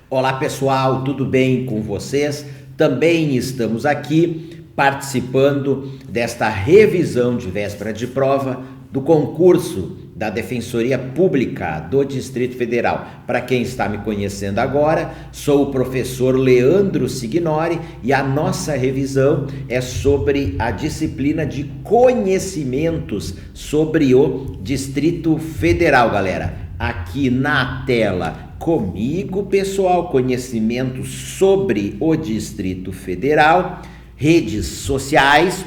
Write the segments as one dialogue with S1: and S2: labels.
S1: Olá pessoal, tudo bem com vocês? Também estamos aqui participando desta revisão de véspera de prova do concurso da Defensoria Pública do Distrito Federal. Para quem está me conhecendo agora, sou o professor Leandro Signori e a nossa revisão é sobre a disciplina de conhecimentos sobre o Distrito Federal, galera. Aqui na tela comigo, pessoal, conhecimentos sobre o Distrito Federal, redes sociais,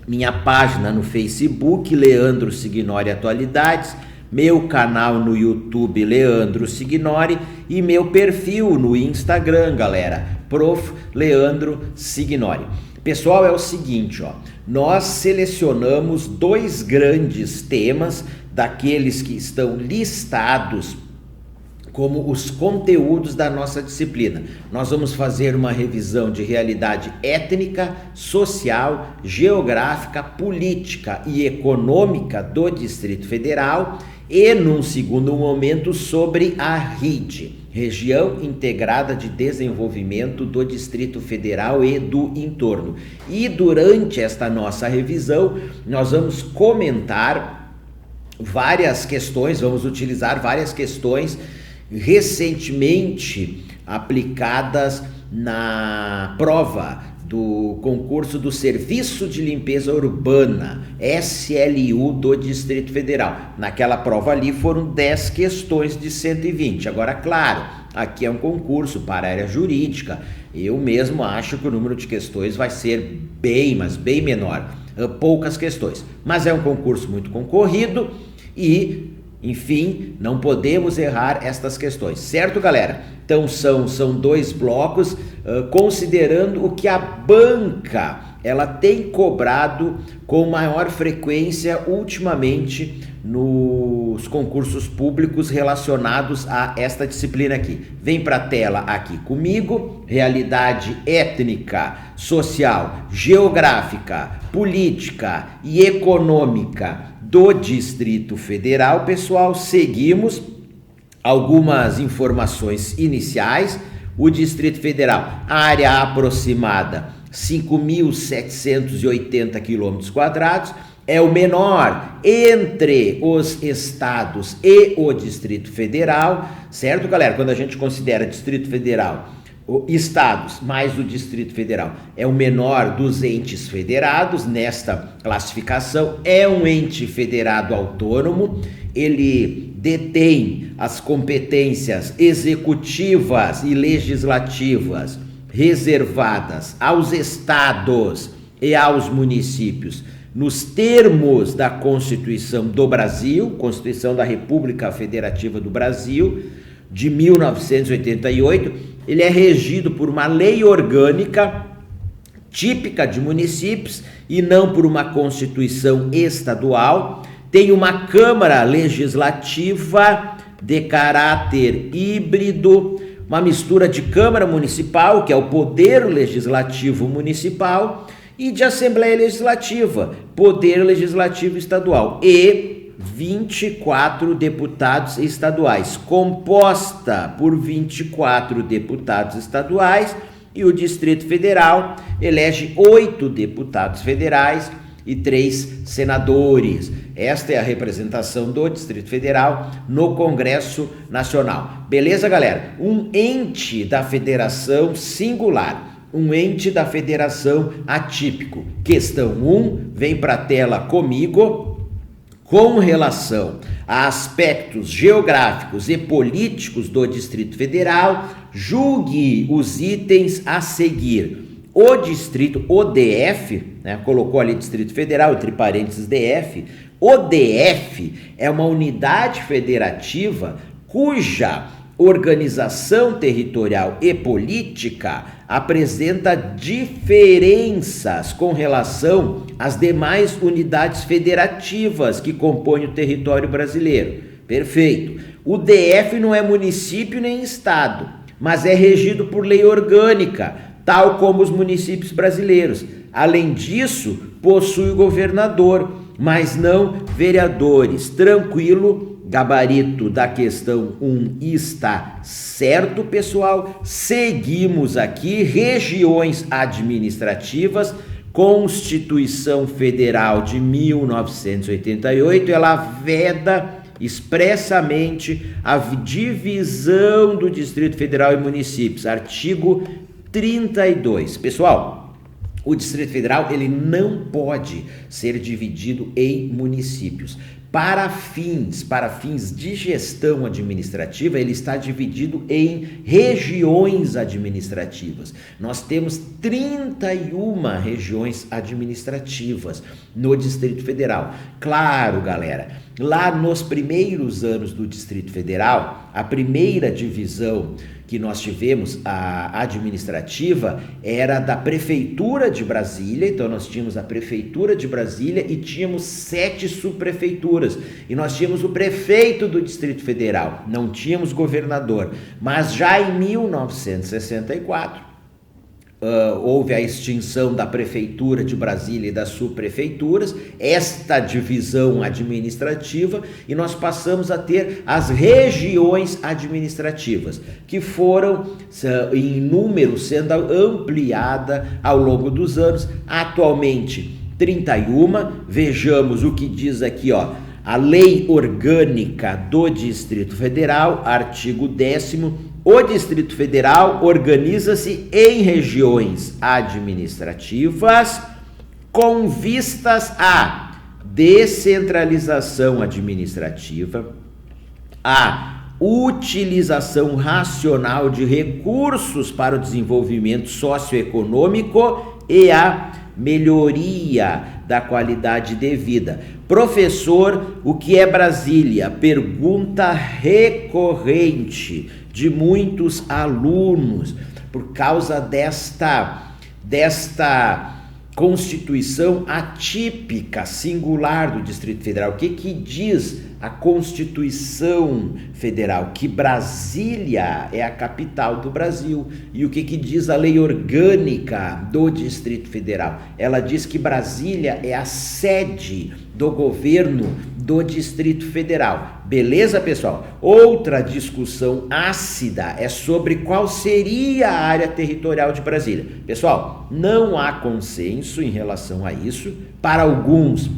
S1: minha página no Facebook, Leandro Signori Atualidades, meu canal no YouTube, Leandro Signori, e meu perfil no Instagram, galera, Prof. Leandro Signori. Pessoal, é o seguinte, nós selecionamos dois grandes temas daqueles que estão listados como os conteúdos da nossa disciplina. Nós vamos fazer uma revisão de realidade étnica, social, geográfica, política e econômica do Distrito Federal e, num segundo momento, sobre a RID, Região Integrada de Desenvolvimento do Distrito Federal e do entorno. E durante esta nossa revisão, nós vamos comentar várias questões, vamos utilizar várias questões recentemente aplicadas na prova do concurso do Serviço de Limpeza Urbana, SLU do Distrito Federal. Naquela prova ali foram 10 questões de 120. Agora, claro, aqui é um concurso para a área jurídica. Eu mesmo acho que o número de questões vai ser bem, mas bem menor. Poucas questões. Mas é um concurso muito concorrido e, enfim, não podemos errar estas questões, certo, galera? Então são dois blocos, considerando o que a banca ela tem cobrado com maior frequência ultimamente nos concursos públicos relacionados a esta disciplina aqui. Vem para a tela aqui comigo, realidade étnica, social, geográfica, política e econômica do Distrito Federal. Pessoal, seguimos algumas informações iniciais. O Distrito Federal, área aproximada 5.780 km², é o menor entre os estados e o Distrito Federal, certo, galera? Quando a gente considera Distrito Federal, estados mais o Distrito Federal é o menor dos entes federados nesta classificação, é um ente federado autônomo, ele detém as competências executivas e legislativas reservadas aos estados e aos municípios nos termos da Constituição do Brasil, Constituição da República Federativa do Brasil, de 1988, ele é regido por uma lei orgânica típica de municípios e não por uma Constituição estadual. Tem uma Câmara Legislativa de caráter híbrido, uma mistura de Câmara Municipal, que é o Poder Legislativo Municipal, e de Assembleia Legislativa, Poder Legislativo Estadual, e 24 deputados estaduais, composta por 24 deputados estaduais, e o Distrito Federal elege 8 deputados federais e 3 senadores. Esta é a representação do Distrito Federal no Congresso Nacional. Beleza, galera? Um ente da federação singular, um ente da federação atípico. Questão 1, vem para a tela comigo. Com relação a aspectos geográficos e políticos do Distrito Federal, julgue os itens a seguir. O Distrito, o DF, colocou ali Distrito Federal, entre parênteses DF, o DF é uma unidade federativa cuja organização territorial e política apresenta diferenças com relação às demais unidades federativas que compõem o território brasileiro. Perfeito. O DF não é município nem estado, mas é regido por lei orgânica, tal como os municípios brasileiros. Além disso, possui governador, mas não vereadores. Tranquilo, gabarito da questão 1 está certo, pessoal. Seguimos aqui, regiões administrativas, Constituição Federal de 1988, ela veda expressamente a divisão do Distrito Federal em municípios, artigo 32. Pessoal, o Distrito Federal ele não pode ser dividido em municípios. Para fins de gestão administrativa, ele está dividido em regiões administrativas. Nós temos 31 regiões administrativas no Distrito Federal. Claro, galera, lá nos primeiros anos do Distrito Federal, a primeira divisão que nós tivemos, a administrativa, era da Prefeitura de Brasília. Então nós tínhamos a Prefeitura de Brasília e tínhamos 7 subprefeituras, e nós tínhamos o prefeito do Distrito Federal, não tínhamos governador. Mas já em 1964 houve a extinção da Prefeitura de Brasília e das subprefeituras, esta divisão administrativa, e nós passamos a ter as regiões administrativas, que foram em número sendo ampliada ao longo dos anos, atualmente 31, vejamos o que diz aqui, ó, a Lei Orgânica do Distrito Federal, artigo 10º, o Distrito Federal organiza-se em regiões administrativas com vistas à descentralização administrativa, à utilização racional de recursos para o desenvolvimento socioeconômico e à melhoria da qualidade de vida. Professor, o que é Brasília? Pergunta recorrente de muitos alunos por causa desta Constituição atípica, singular do Distrito Federal. O que diz a Constituição Federal? Que Brasília é a capital do Brasil. E o que diz a Lei Orgânica do Distrito Federal? Ela diz que Brasília é a sede do governo do Distrito Federal. Beleza, pessoal? Outra discussão ácida é sobre qual seria a área territorial de Brasília. Pessoal, não há consenso em relação a isso. Para alguns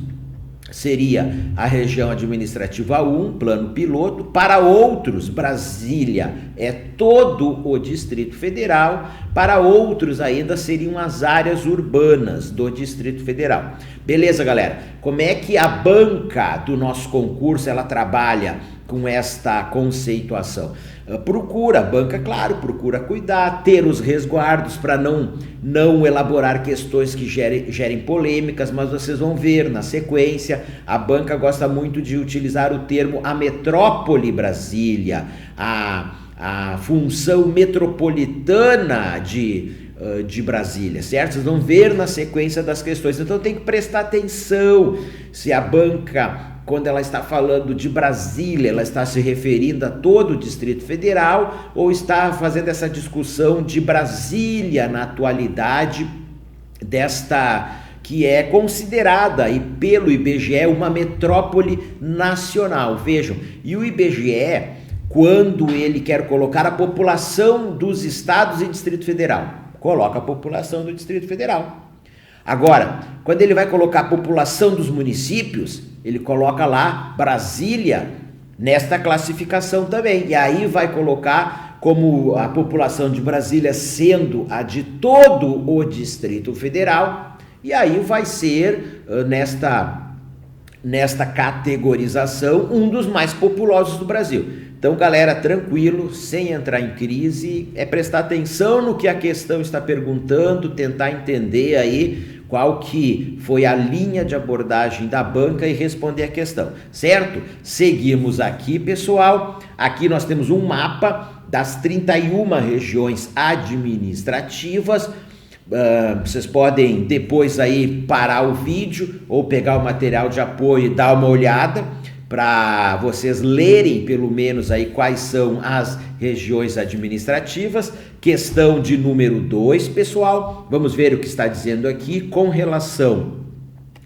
S1: seria a região administrativa 1, plano piloto. Para outros, Brasília é todo o Distrito Federal. Para outros ainda seriam as áreas urbanas do Distrito Federal. Beleza, galera? Como é que a banca do nosso concurso ela trabalha com esta conceituação? A banca, claro, procura cuidar, ter os resguardos para não elaborar questões que gerem polêmicas, mas vocês vão ver na sequência, a banca gosta muito de utilizar o termo a metrópole Brasília, a função metropolitana de Brasília, certo? Vocês vão ver na sequência das questões, então tem que prestar atenção se a banca, quando ela está falando de Brasília, ela está se referindo a todo o Distrito Federal ou está fazendo essa discussão de Brasília na atualidade, desta que é considerada aí pelo IBGE uma metrópole nacional. Vejam, e o IBGE, quando ele quer colocar a população dos estados e Distrito Federal, coloca a população do Distrito Federal. Agora, quando ele vai colocar a população dos municípios, ele coloca lá Brasília nesta classificação também. E aí vai colocar como a população de Brasília sendo a de todo o Distrito Federal. E aí vai ser, nesta categorização, um dos mais populosos do Brasil. Então, galera, tranquilo, sem entrar em crise, é prestar atenção no que a questão está perguntando, tentar entender aí qual que foi a linha de abordagem da banca e responder a questão, certo? Seguimos aqui, pessoal. Aqui nós temos um mapa das 31 regiões administrativas. Vocês podem depois aí parar o vídeo ou pegar o material de apoio e dar uma olhada para vocês lerem pelo menos aí quais são as regiões administrativas. Questão de número 2, pessoal, vamos ver o que está dizendo aqui com relação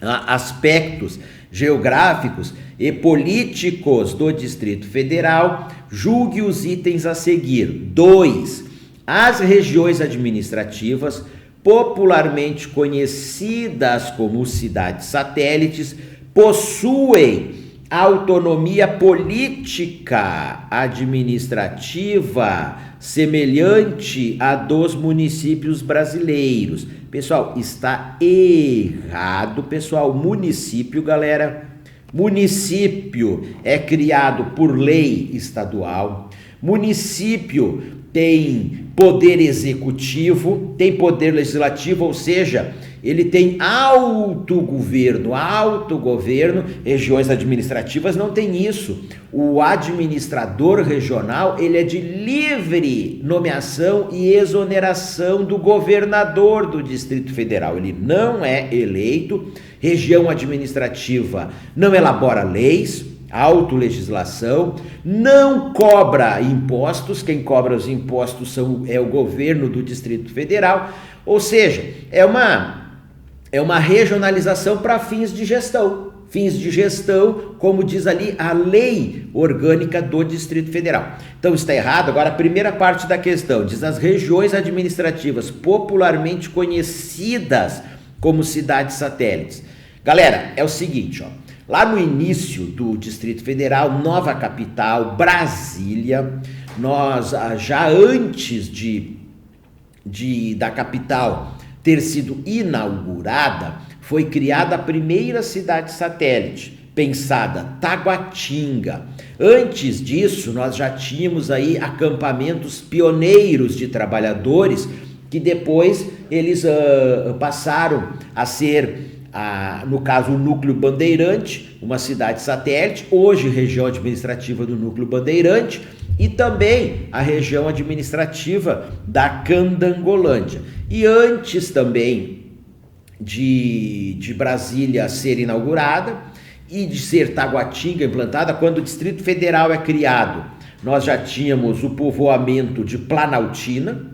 S1: a aspectos geográficos. e políticos do Distrito Federal, julgue os itens a seguir. 2. As regiões administrativas, popularmente conhecidas como cidades satélites, possuem autonomia política administrativa semelhante à dos municípios brasileiros. Pessoal, está errado, pessoal. Município, galera, município é criado por lei estadual. Município tem poder executivo, tem poder legislativo, ou seja, ele tem autogoverno. Regiões administrativas não tem isso. O administrador regional, ele é de livre nomeação e exoneração do governador do Distrito Federal. Ele não é eleito. Região administrativa não elabora leis, autolegislação, não cobra impostos. Quem cobra os impostos é o governo do Distrito Federal. Ou seja, é uma regionalização para fins de gestão. Fins de gestão, como diz ali a lei orgânica do Distrito Federal. Então está errado. Agora a primeira parte da questão diz as regiões administrativas popularmente conhecidas como cidades satélites. Galera, é o seguinte, ó. Lá no início do Distrito Federal, nova capital, Brasília, nós já antes da capital ter sido inaugurada, foi criada a primeira cidade satélite, pensada, Taguatinga. Antes disso, nós já tínhamos aí acampamentos pioneiros de trabalhadores, que depois eles passaram a ser, no caso, o Núcleo Bandeirante, uma cidade satélite, hoje região administrativa do Núcleo Bandeirante, e também a região administrativa da Candangolândia. E antes também de Brasília ser inaugurada e de ser Taguatinga implantada, quando o Distrito Federal é criado, nós já tínhamos o povoamento de Planaltina,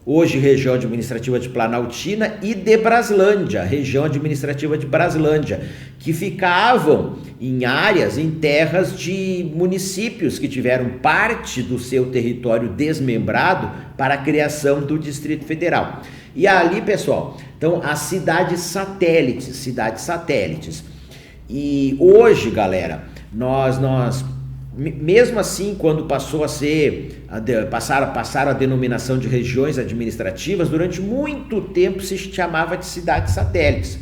S1: hoje região administrativa de Planaltina, e de Braslândia, região administrativa de Braslândia, que ficavam em áreas, em terras de municípios que tiveram parte do seu território desmembrado para a criação do Distrito Federal. E ali, pessoal, então as cidades satélites. E hoje, galera, nós mesmo assim, quando passou a ser, passaram a denominação de regiões administrativas, durante muito tempo se chamava de cidades satélites.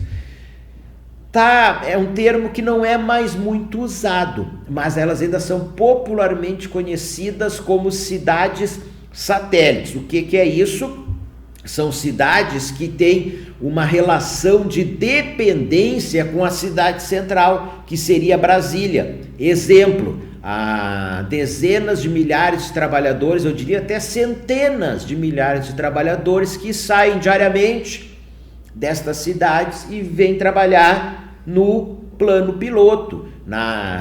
S1: É um termo que não é mais muito usado, mas elas ainda são popularmente conhecidas como cidades satélites. O que é isso? São cidades que têm uma relação de dependência com a cidade central, que seria Brasília. Exemplo, há dezenas de milhares de trabalhadores, eu diria até centenas de milhares de trabalhadores que saem diariamente destas cidades e vêm trabalhar no plano piloto,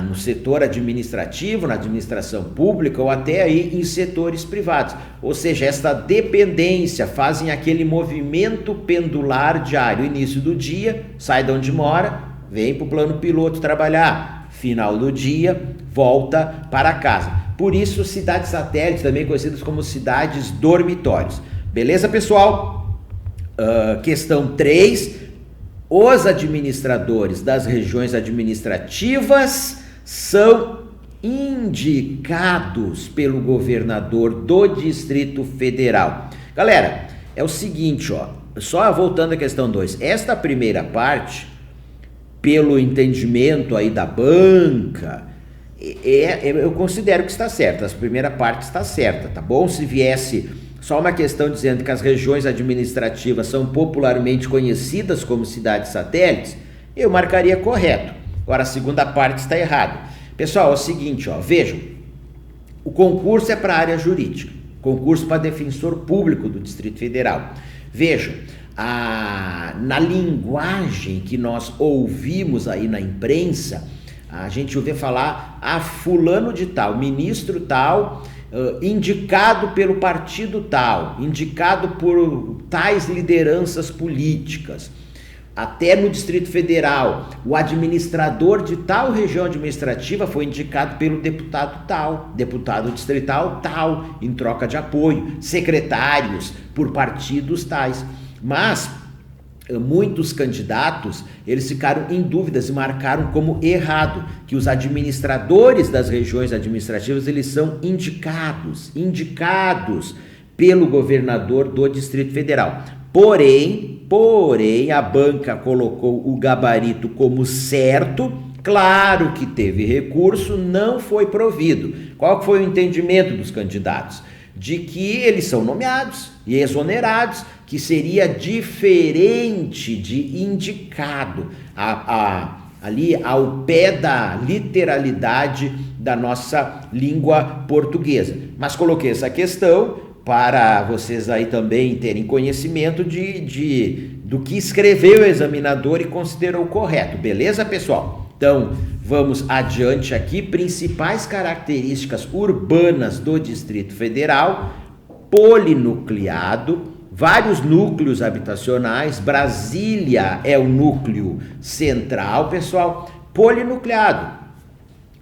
S1: no setor administrativo, na administração pública ou até aí em setores privados. Ou seja, esta dependência, fazem aquele movimento pendular diário. Início do dia, sai de onde mora, vem para o plano piloto trabalhar. Final do dia, volta para casa. Por isso, cidades satélites, também conhecidas como cidades dormitórios. Beleza, pessoal? Questão 3. Os administradores das regiões administrativas são indicados pelo governador do Distrito Federal. Galera, é o seguinte, ó, só voltando à questão 2. Esta primeira parte, pelo entendimento aí da banca, eu considero que está certa. A primeira parte está certa, tá bom? Se viesse só uma questão dizendo que as regiões administrativas são popularmente conhecidas como cidades satélites, eu marcaria correto. Agora a segunda parte está errada. Pessoal, é o seguinte, ó, vejam, o concurso é para a área jurídica, concurso para defensor público do Distrito Federal. Vejam, na linguagem que nós ouvimos aí na imprensa, a gente ouve falar fulano de tal, ministro tal, indicado pelo partido tal, indicado por tais lideranças políticas. até no Distrito Federal, o administrador de tal região administrativa foi indicado pelo deputado tal, deputado distrital tal, em troca de apoio, secretários por partidos tais. Mas muitos candidatos, eles ficaram em dúvidas e marcaram como errado que os administradores das regiões administrativas, eles são indicados pelo governador do Distrito Federal. Porém, a banca colocou o gabarito como certo, claro que teve recurso, não foi provido. Qual foi o entendimento dos candidatos? De que eles são nomeados e exonerados, que seria diferente de indicado, ali ao pé da literalidade da nossa língua portuguesa. Mas coloquei essa questão para vocês aí também terem conhecimento do que escreveu o examinador e considerou correto, beleza, pessoal? Então, vamos adiante aqui. Principais características urbanas do Distrito Federal: polinucleado, vários núcleos habitacionais. Brasília é o núcleo central, pessoal. Polinucleado.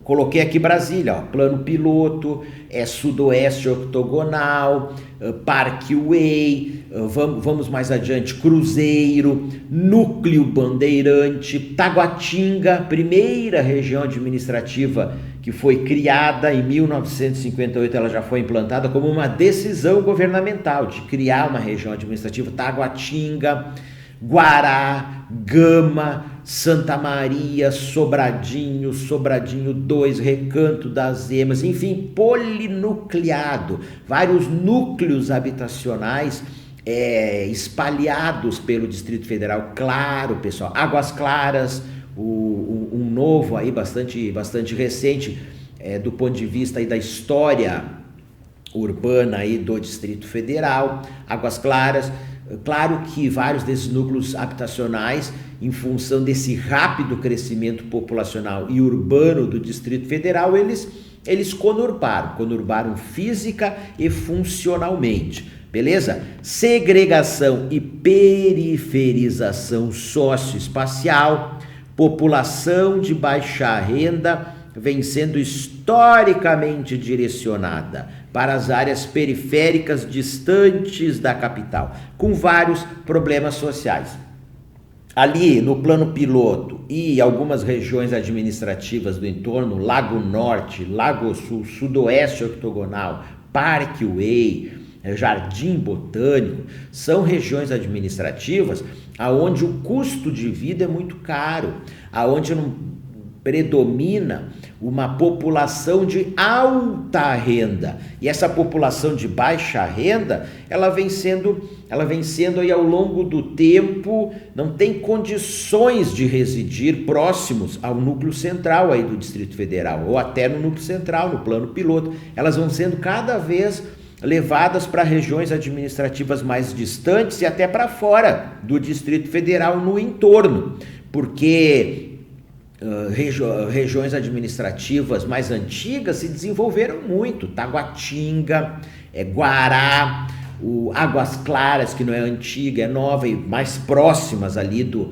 S1: Coloquei aqui Brasília, ó, plano piloto, sudoeste octogonal, Parkway, vamos mais adiante, Cruzeiro, núcleo bandeirante, Taguatinga, primeira região administrativa que foi criada em 1958, ela já foi implantada como uma decisão governamental de criar uma região administrativa, Taguatinga, Guará, Gama, Santa Maria, Sobradinho 2, Recanto das Emas, enfim, polinucleado, vários núcleos habitacionais espalhados pelo Distrito Federal. Claro, pessoal, Águas Claras, um novo aí bastante recente do ponto de vista aí da história urbana aí do Distrito Federal. Águas Claras. Claro que vários desses núcleos habitacionais, em função desse rápido crescimento populacional e urbano do Distrito Federal, eles conurbaram física e funcionalmente, beleza? Segregação e periferização socioespacial, população de baixa renda vem sendo historicamente direcionada para as áreas periféricas distantes da capital, com vários problemas sociais. Ali no plano piloto e algumas regiões administrativas do entorno, Lago Norte, Lago Sul, Sudoeste Octogonal, Parkway, Jardim Botânico, são regiões administrativas aonde o custo de vida é muito caro, aonde não predomina uma população de alta renda, e essa população de baixa renda, ela vem sendo aí ao longo do tempo, não tem condições de residir próximos ao núcleo central aí do Distrito Federal, ou até no núcleo central, no plano piloto. Elas vão sendo cada vez levadas para regiões administrativas mais distantes e até para fora do Distrito Federal no entorno, porque regiões administrativas mais antigas se desenvolveram muito. Taguatinga, Guará, Águas Claras, que não é antiga, é nova, e mais próximas ali do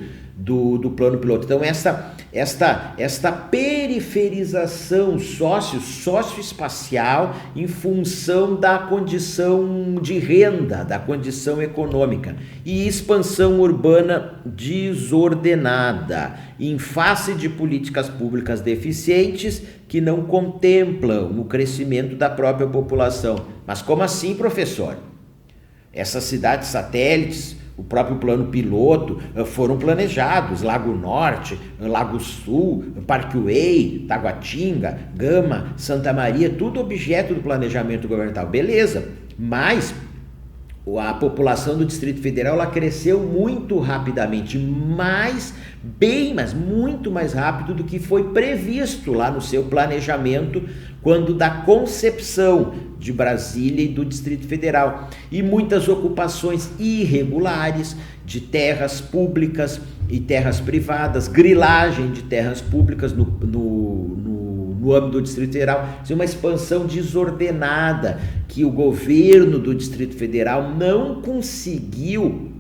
S1: plano piloto. Então esta periferização socioespacial em função da condição de renda, da condição econômica, e expansão urbana desordenada, em face de políticas públicas deficientes que não contemplam o crescimento da própria população. Mas como assim, professor? Essas cidades satélites, o próprio plano piloto, foram planejados: Lago Norte, Lago Sul, Parkway, Taguatinga, Gama, Santa Maria, tudo objeto do planejamento governamental, beleza, mas a população do Distrito Federal, ela cresceu muito rapidamente, mas muito mais rápido do que foi previsto lá no seu planejamento, quando da concepção de Brasília e do Distrito Federal, e muitas ocupações irregulares de terras públicas e terras privadas, grilagem de terras públicas no âmbito do Distrito Federal, uma expansão desordenada que o governo do Distrito Federal não conseguiu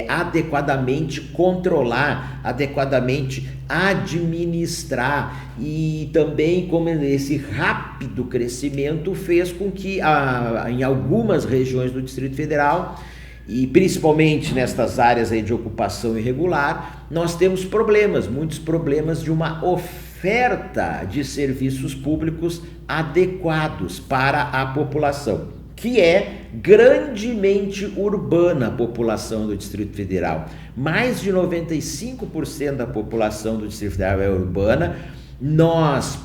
S1: adequadamente controlar, adequadamente administrar, e também como esse rápido crescimento fez com que em algumas regiões do Distrito Federal, e principalmente nestas áreas aí de ocupação irregular, nós temos problemas, muitos problemas de uma oferta de serviços públicos adequados para a população, que é grandemente urbana a população do Distrito Federal. Mais de 95% da população do Distrito Federal é urbana. Nós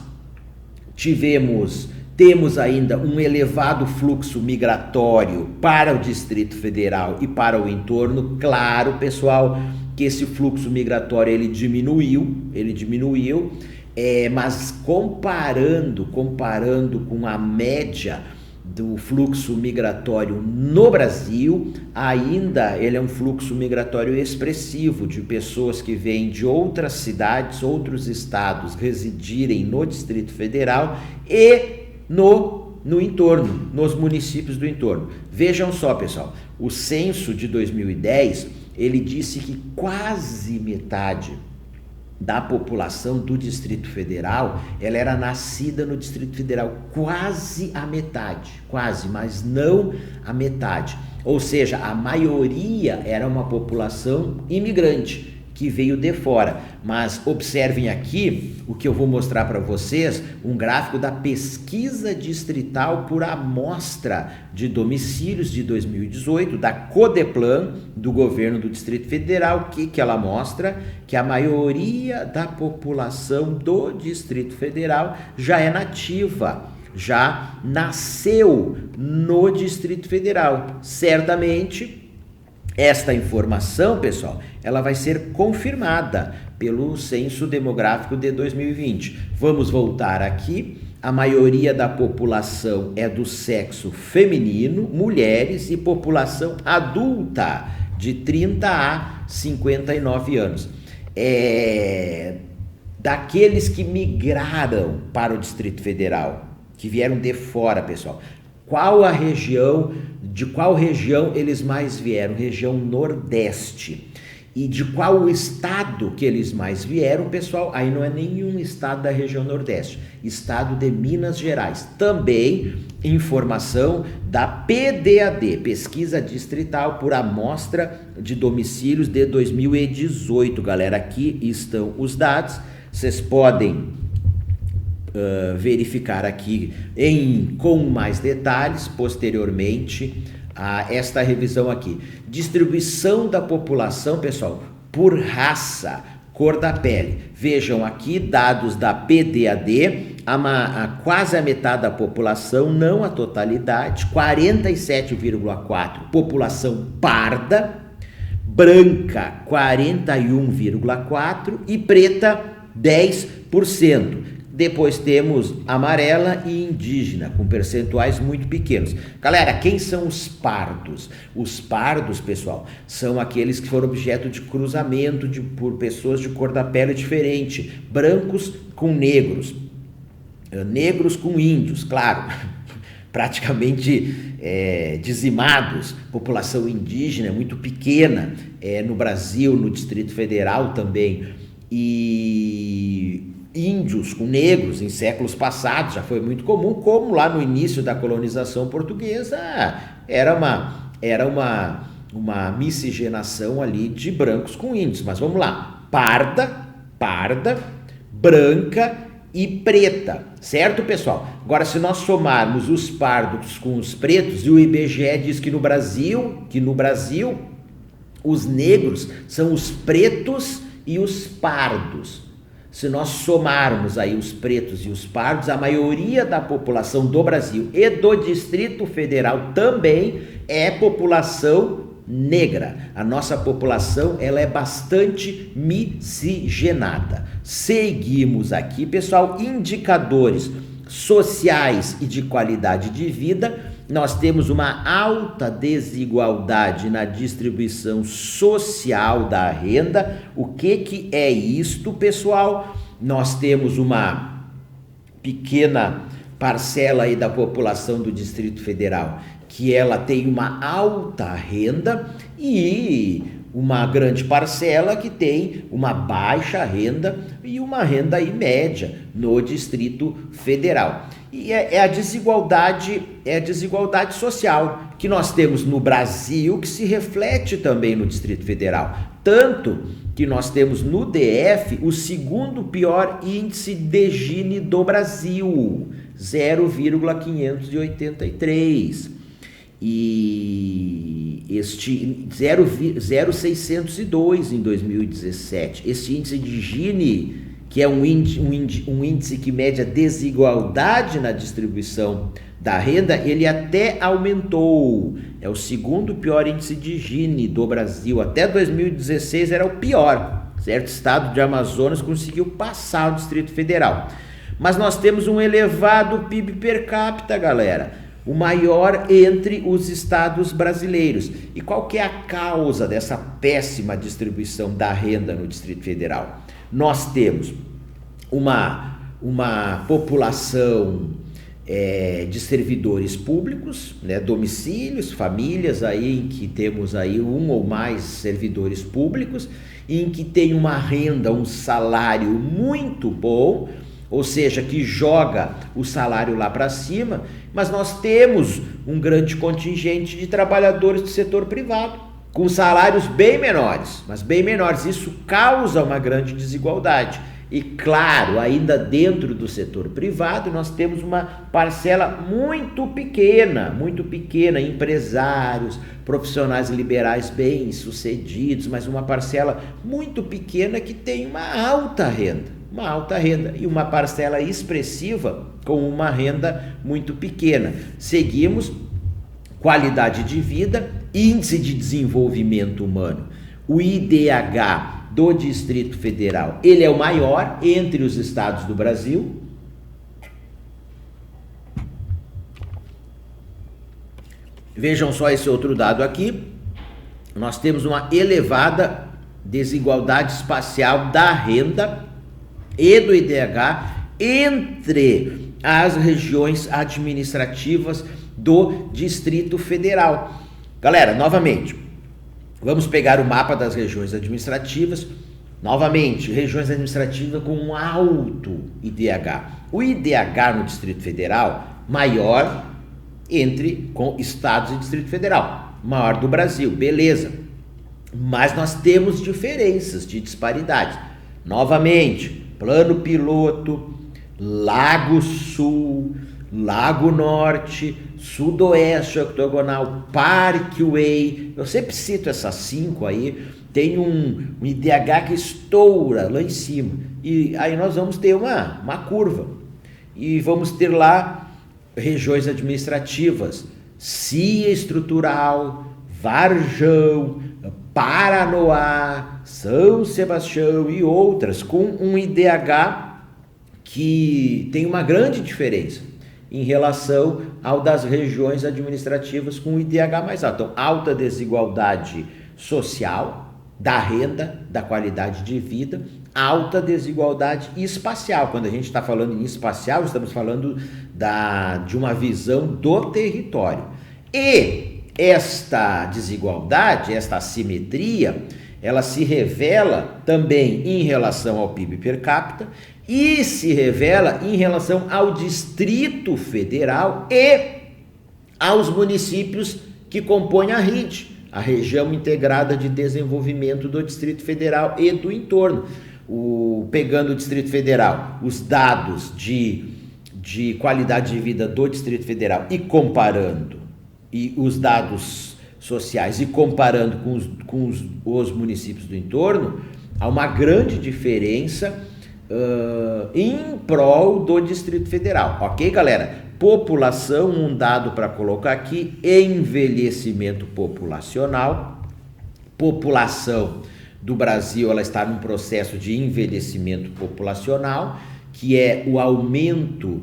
S1: temos ainda um elevado fluxo migratório para o Distrito Federal e para o entorno. Claro, pessoal, que esse fluxo migratório ele diminuiu, mas comparando com a média do fluxo migratório no Brasil, ainda ele é um fluxo migratório expressivo de pessoas que vêm de outras cidades, outros estados, residirem no Distrito Federal e no entorno, nos municípios do entorno. Vejam só, pessoal, o censo de 2010, ele disse que quase metade da população do Distrito Federal, ela era nascida no Distrito Federal, quase a metade, mas não a metade. Ou seja, a maioria era uma população imigrante, que veio de fora. Mas observem aqui o que eu vou mostrar para vocês, um gráfico da pesquisa distrital por amostra de domicílios de 2018, da Codeplan, do governo do Distrito Federal. O que ela mostra? Que a maioria da população do Distrito Federal já é nativa, já nasceu no Distrito Federal. Certamente, esta informação, pessoal, ela vai ser confirmada pelo Censo Demográfico de 2020. Vamos voltar aqui. A maioria da população é do sexo feminino, mulheres e população adulta de 30 a 59 anos. Daqueles que migraram para o Distrito Federal, que vieram de fora, pessoal. De qual região eles mais vieram? Região Nordeste. E de qual estado que eles mais vieram, pessoal? Aí não é nenhum estado da região Nordeste, estado de Minas Gerais. Também informação da PDAD, Pesquisa Distrital por Amostra de Domicílios de 2018, galera. Aqui estão os dados, vocês podem verificar aqui com mais detalhes posteriormente a esta revisão aqui. Distribuição da população, pessoal, por raça, cor da pele. Vejam aqui dados da PDAD, quase a metade da população, não a totalidade, 47,4% população parda, branca 41,4% e preta 10%. Depois temos amarela e indígena, com percentuais muito pequenos. Galera, quem são os pardos? Os pardos, pessoal, são aqueles que foram objeto de cruzamento por pessoas de cor da pele diferente. Brancos com negros, negros com índios, claro, praticamente dizimados. População indígena muito pequena no Brasil, no Distrito Federal também. E índios com negros em séculos passados já foi muito comum, como lá no início da colonização portuguesa era uma miscigenação ali de brancos com índios. Mas vamos lá, parda, branca e preta, certo, pessoal? Agora, se nós somarmos os pardos com os pretos, e o IBGE diz que no Brasil os negros são os pretos e os pardos. Se nós somarmos aí os pretos e os pardos, a maioria da população do Brasil e do Distrito Federal também é população negra. A nossa população, ela é bastante miscigenada. Seguimos aqui, pessoal, indicadores sociais e de qualidade de vida. Nós temos uma alta desigualdade na distribuição social da renda. O que é isto, pessoal? Nós temos uma pequena parcela aí da população do Distrito Federal que ela tem uma alta renda e uma grande parcela que tem uma baixa renda e uma renda aí média no Distrito Federal. E é a desigualdade social que nós temos no Brasil, que se reflete também no Distrito Federal. Tanto que nós temos no DF o segundo pior índice de Gini do Brasil, 0,583. E este 0,602 em 2017. Este índice de Gini, que é um índice que mede a desigualdade na distribuição da renda, ele até aumentou. É o segundo pior índice de Gini do Brasil. Até 2016 era o pior. Certo? O estado de Amazonas conseguiu passar o Distrito Federal. Mas nós temos um elevado PIB per capita, galera. O maior entre os estados brasileiros. E qual que é a causa dessa péssima distribuição da renda no Distrito Federal? Nós temos uma população de servidores públicos, né, domicílios, famílias aí em que temos aí um ou mais servidores públicos, em que tem uma renda, um salário muito bom, ou seja, que joga o salário lá para cima, mas nós temos um grande contingente de trabalhadores do setor privado, com salários bem menores, mas bem menores. Isso causa uma grande desigualdade. E claro, ainda dentro do setor privado, nós temos uma parcela muito pequena, empresários, profissionais liberais bem-sucedidos, mas uma parcela muito pequena que tem uma alta renda e uma parcela expressiva com uma renda muito pequena. Seguimos qualidade de vida, índice de desenvolvimento humano, o IDH do Distrito Federal, ele é o maior entre os estados do Brasil. Vejam só esse outro dado aqui, nós temos uma elevada desigualdade espacial da renda e do IDH entre as regiões administrativas do Distrito Federal. Galera, novamente, vamos pegar o mapa das regiões administrativas. Novamente, regiões administrativas com um alto IDH. O IDH no Distrito Federal, maior com estados e Distrito Federal, maior do Brasil, beleza. Mas nós temos diferenças de disparidade. Novamente, Plano Piloto, Lago Sul, Lago Norte, Sudoeste Octogonal, Parkway, eu sempre cito essas 5 aí, tem um IDH que estoura lá em cima, e aí nós vamos ter uma curva, e vamos ter lá regiões administrativas, CIA Estrutural, Varjão, Paranoá, São Sebastião e outras, com um IDH que tem uma grande diferença em relação ao das regiões administrativas com o IDH mais alto. Então, alta desigualdade social, da renda, da qualidade de vida, alta desigualdade espacial. Quando a gente está falando em espacial, estamos falando de uma visão do território. E esta desigualdade, esta assimetria, ela se revela também em relação ao PIB per capita e se revela em relação ao Distrito Federal e aos municípios que compõem a RID, a Região Integrada de Desenvolvimento do Distrito Federal e do entorno. Pegando o Distrito Federal, os dados de qualidade de vida do Distrito Federal e comparando, e os dados sociais e comparando com os municípios do entorno, há uma grande diferença em prol do Distrito Federal. Ok, galera? População, um dado para colocar aqui, envelhecimento populacional. População do Brasil, ela está num processo de envelhecimento populacional, que é o aumento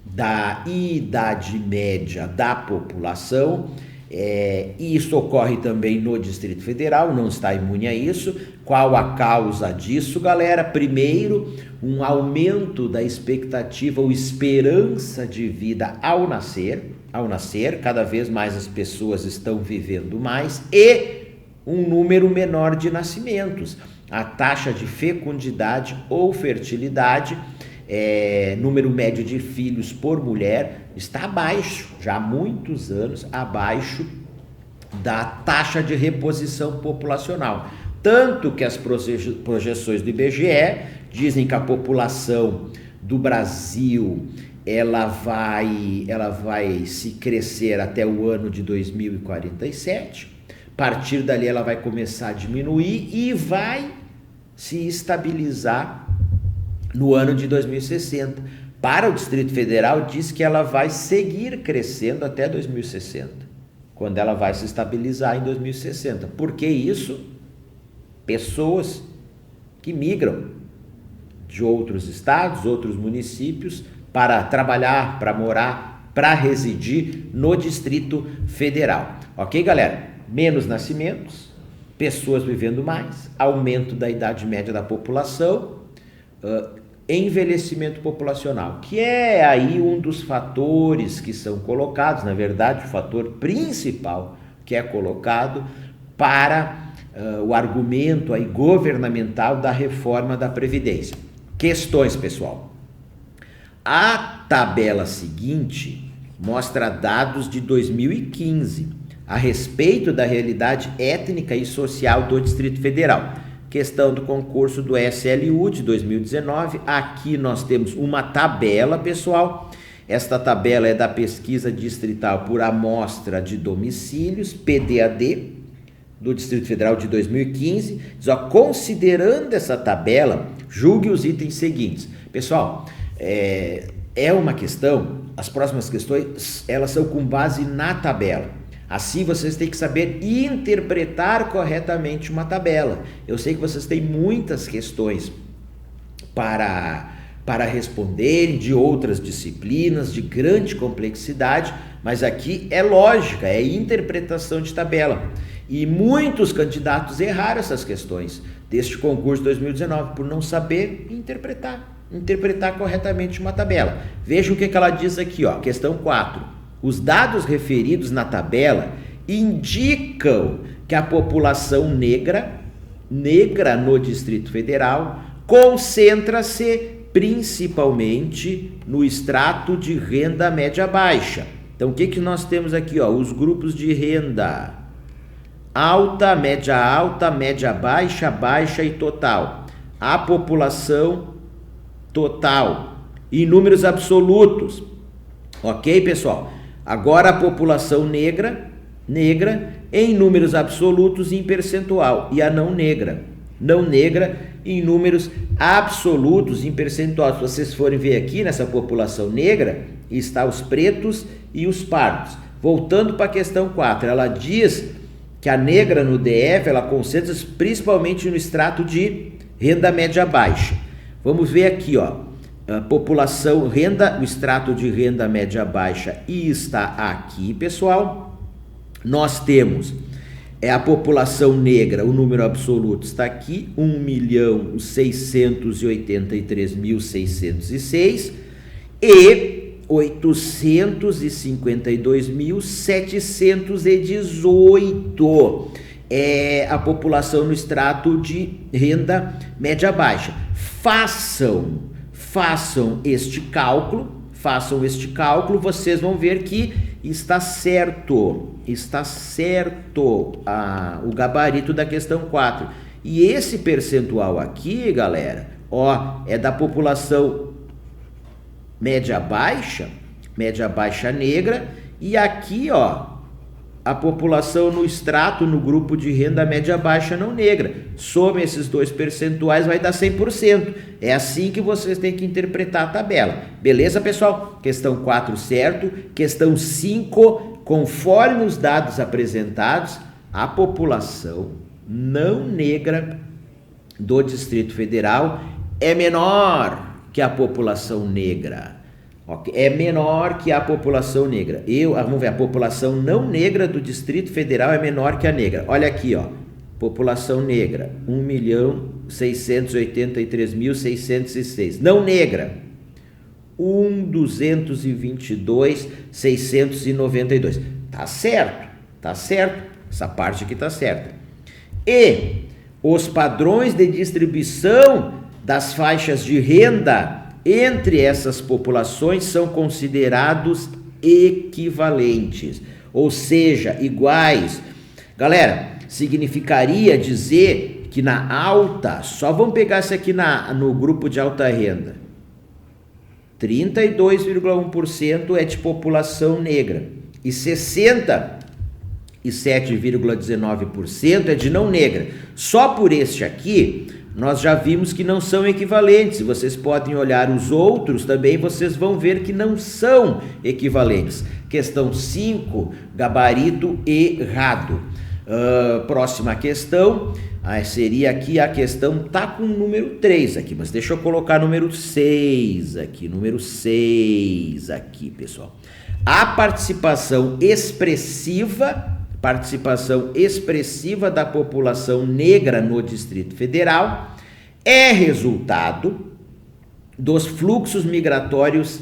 S1: da idade média da população, e isso ocorre também no Distrito Federal, não está imune a isso. Qual a causa disso, galera? Primeiro, um aumento da expectativa ou esperança de vida ao nascer, ao nascer, cada vez mais as pessoas estão vivendo mais, e um número menor de nascimentos. A taxa de fecundidade ou fertilidade, número médio de filhos por mulher, está abaixo, já há muitos anos, abaixo da taxa de reposição populacional. Tanto que as projeções do IBGE dizem que a população do Brasil ela vai se crescer até o ano de 2047. A partir dali ela vai começar a diminuir e vai se estabilizar no ano de 2060. Para o Distrito Federal, diz que ela vai seguir crescendo até 2060, quando ela vai se estabilizar em 2060. Por que isso? Pessoas que migram de outros estados, outros municípios, para trabalhar, para morar, para residir no Distrito Federal. Ok, galera? Menos nascimentos, pessoas vivendo mais, aumento da idade média da população, envelhecimento populacional, que é aí um dos fatores que são colocados, na verdade, o fator principal que é colocado para o argumento aí governamental da reforma da Previdência. Questões, pessoal. A tabela seguinte mostra dados de 2015 a respeito da realidade étnica e social do Distrito Federal. Questão do concurso do SLU de 2019. Aqui nós temos uma tabela, pessoal. Esta tabela é da pesquisa distrital por amostra de domicílios, PDAD, do Distrito Federal de 2015. Diz, considerando essa tabela, julgue os itens seguintes. Pessoal, é uma questão, as próximas questões, elas são com base na tabela. Assim, vocês têm que saber interpretar corretamente uma tabela. Eu sei que vocês têm muitas questões para responderem de outras disciplinas, de grande complexidade, mas aqui é lógica, é interpretação de tabela. E muitos candidatos erraram essas questões deste concurso de 2019 por não saber interpretar corretamente uma tabela. Veja o que ela diz aqui, questão 4. Os dados referidos na tabela indicam que a população negra no Distrito Federal concentra-se principalmente no extrato de renda média baixa. Então, o que nós temos aqui? Os grupos de renda alta, média baixa, baixa e total. A população total em números absolutos. Ok, pessoal? Agora a população negra em números absolutos e em percentual, e a não negra em números absolutos em percentual. Se vocês forem ver aqui nessa população negra, está os pretos e os pardos. Voltando para a questão 4, ela diz que a negra no DF, ela concentra-se principalmente no extrato de renda média baixa. Vamos ver aqui, a população, o extrato de renda média baixa, e está aqui, pessoal. Nós temos a população negra, o número absoluto está aqui, 1.683.606 e 852.718 é a população no extrato de renda média baixa. Façam este cálculo, vocês vão ver que está certo o gabarito da questão 4. E esse percentual aqui, galera, é da população média baixa negra, e aqui, a população no extrato, no grupo de renda média baixa não negra. Soma esses dois percentuais, vai dar 100%. É assim que vocês têm que interpretar a tabela. Beleza, pessoal? Questão 4, certo. Questão 5, conforme os dados apresentados, a população não negra do Distrito Federal é menor que a população negra. Okay. É menor que a população negra. Vamos ver, a população não negra do Distrito Federal é menor que a negra. Olha aqui, população negra, 1.683.606. Não negra, 1.222.692. Tá certo, essa parte aqui tá certa. E os padrões de distribuição das faixas de renda entre essas populações são considerados equivalentes, ou seja, iguais. Galera, significaria dizer que na alta, só vamos pegar isso aqui no grupo de alta renda, 32,1% é de população negra e 67,19% é de não negra. Só por este aqui, nós já vimos que não são equivalentes. Vocês podem olhar os outros também, vocês vão ver que não são equivalentes. Questão 5, gabarito errado. Próxima questão, seria aqui a questão, tá com o número 3 aqui, mas deixa eu colocar número 6 aqui, pessoal. A participação expressiva da população negra no Distrito Federal é resultado dos fluxos migratórios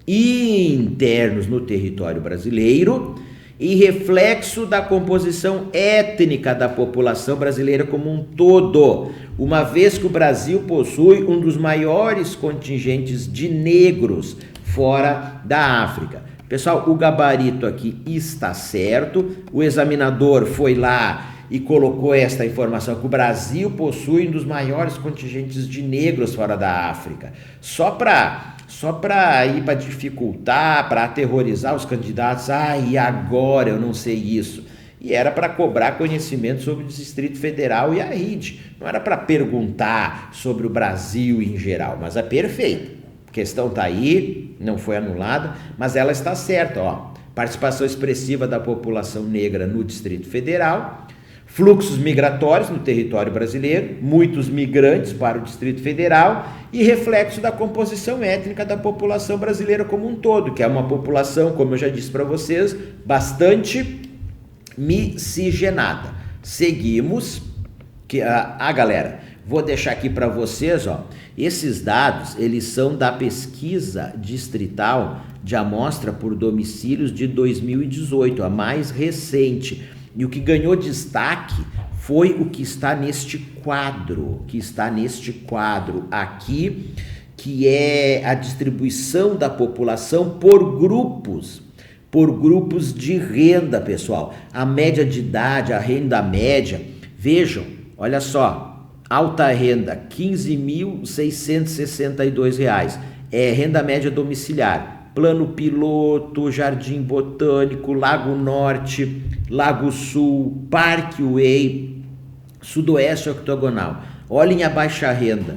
S1: internos no território brasileiro e reflexo da composição étnica da população brasileira como um todo, uma vez que o Brasil possui um dos maiores contingentes de negros fora da África. Pessoal, o gabarito aqui está certo, o examinador foi lá e colocou esta informação, que o Brasil possui um dos maiores contingentes de negros fora da África. Só para ir para dificultar, para aterrorizar os candidatos, e agora eu não sei isso. E era para cobrar conhecimento sobre o Distrito Federal e a RID, não era para perguntar sobre o Brasil em geral, mas é perfeito. A questão está aí, não foi anulada, mas ela está certa, ó. Participação expressiva da população negra no Distrito Federal, fluxos migratórios no território brasileiro, muitos migrantes para o Distrito Federal e reflexo da composição étnica da população brasileira como um todo, que é uma população, como eu já disse para vocês, bastante miscigenada. Seguimos, galera, vou deixar aqui para vocês, ó, esses dados, eles são da pesquisa distrital de amostra por domicílios de 2018, a mais recente. E o que ganhou destaque foi o que está neste quadro, aqui, que é a distribuição da população por grupos de renda, pessoal. A média de idade, a renda média, vejam, olha só, alta renda, R$ 15.662, é renda média domiciliar, plano piloto, Jardim Botânico, Lago Norte, Lago Sul, Parque Way, Sudoeste Octogonal. Olhem a baixa renda,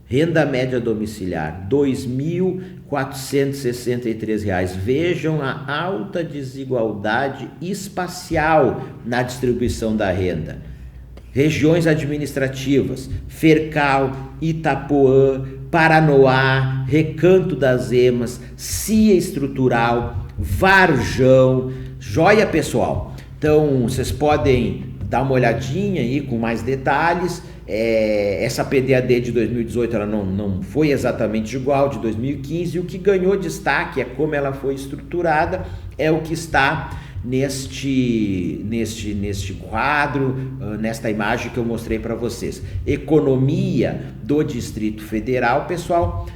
S1: renda média domiciliar, R$ 2.463. Vejam a alta desigualdade espacial na distribuição da renda. Regiões administrativas, Fercal, Itapuã, Paranoá, Recanto das Emas, CIA Estrutural, Varjão, joia, pessoal. Então, vocês podem dar uma olhadinha aí com mais detalhes. Essa PDAD de 2018 ela não foi exatamente igual de 2015. O que ganhou destaque é como ela foi estruturada, é o que está neste quadro, nesta imagem que eu mostrei para vocês. Economia do Distrito Federal, pessoal,